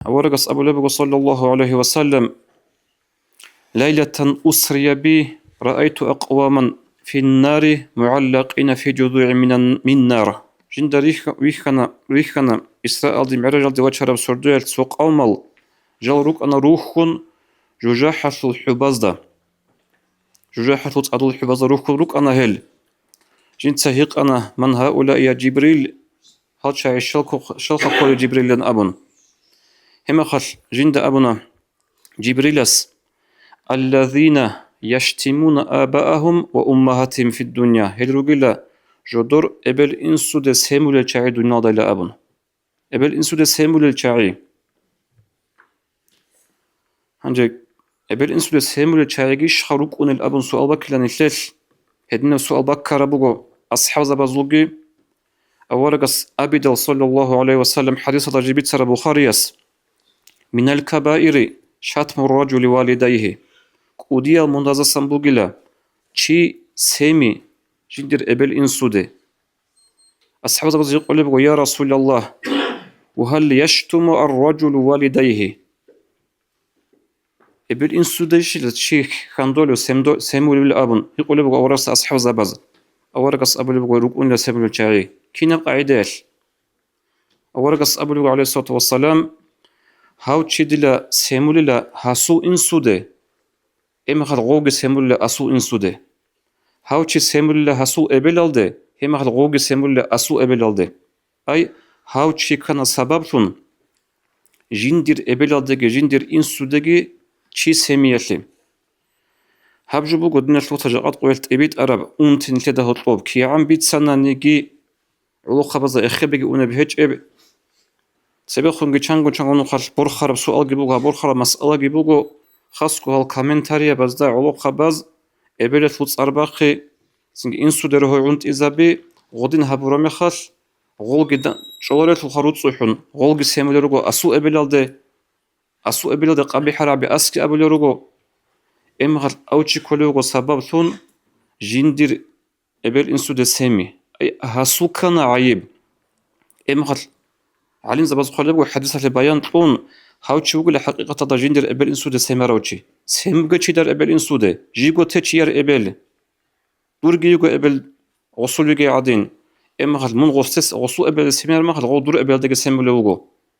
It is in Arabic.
ورقص أبو لبق صلى الله عليه وسلم ليلة أسري بي رأيت أقواما في النار معلقين في جذوع من نار جند ريخنا إسراء دي معرج دي وشرب سردوية سوق أومل جل روك أنا روحكن ججاحة الحبازدة ججاحة الحبازدة روك أنا هل جند سهيق أنا من هؤلاء يا جبريل هل شاي شلخ قول جبريل لن أبن هم خل جند أبنا جبريلس الذين يشتمون آباءهم وأمهاتهم في الدنيا هل رجلا جدر إبل إنسو ده سيمول الشعي دنيا ضيلا أبن إبل إنسو ده سيمول الشعي هنجي إبل إنسو ده سيمول الشعي جيش خروق أن الأبن سؤال بكلان الثلاث هدنا سؤال بكر بقو أصحاب زبازلوجي أورقس أبيدل صلى الله عليه وسلم حديث جبيت سر بخاريس من الكبائر شتم الرجل والديه كوديا المنتزه سمبوغيلا شي سيمي جندر إبل إنسوده أصحاب زباز يقول يا رسول الله وهل يشتم الرجل والديه إبل إنسوده شي خاندولو سيمولو الأبن يقول أورس أصحاب زباز أورقس أبو لبغو ركون لسبب الشاعي كنا قاعداش أورقس أبو لبغو عليه الصلاة والسلام هاو تشيدلا سيموللا هاسو إنسوده إما خد غوغ سيموللا أسو إنسوده هاو تشي سيموللا هاسو إبلالده إما خد غوغ سيموللا أسو إبلالده أي هاو تشي كان سببتون جندر إبلالده جندر إنسوده تشي سيميالي هبجو بوغو دنا الوطجاقات قويلت إبيت أراب أنتن كده هطلوب كي عم بيت سنة نيجي علو خبزة إخبجي أنا بهج إب سبيخون جيشانغو چانغو خالص برخرب سؤال جيبوغا برخرب مسألة جيبوغو خاصكو هالكومنتاريا بزدا علو خبز إبلت فوتس أرباخي سنج إنسو دره عند إزابي غدين هبورامي خال غول جدا شغلت الخروط صحون غول جسيم لرجو أسو إبلالده قبل حرابي أسكي أبو لرجو إمغال أوتشي كولوغو سببتون جندير إبل إنسو ده سامي أي هاسو كان عيب إمغال علين زباز خلبو حديثة البيان طون هاوتشي وقل حقيقة دا جندير إبل إنسو ده سامي راوتشي سامي چي در إبل إنسو ده جيغو تيچي ير إبل دور جيغو إبل غصول يجي عادين إمغال من غصتس غصو إبل سامي مغال غو دور إبل ده سامي لوغو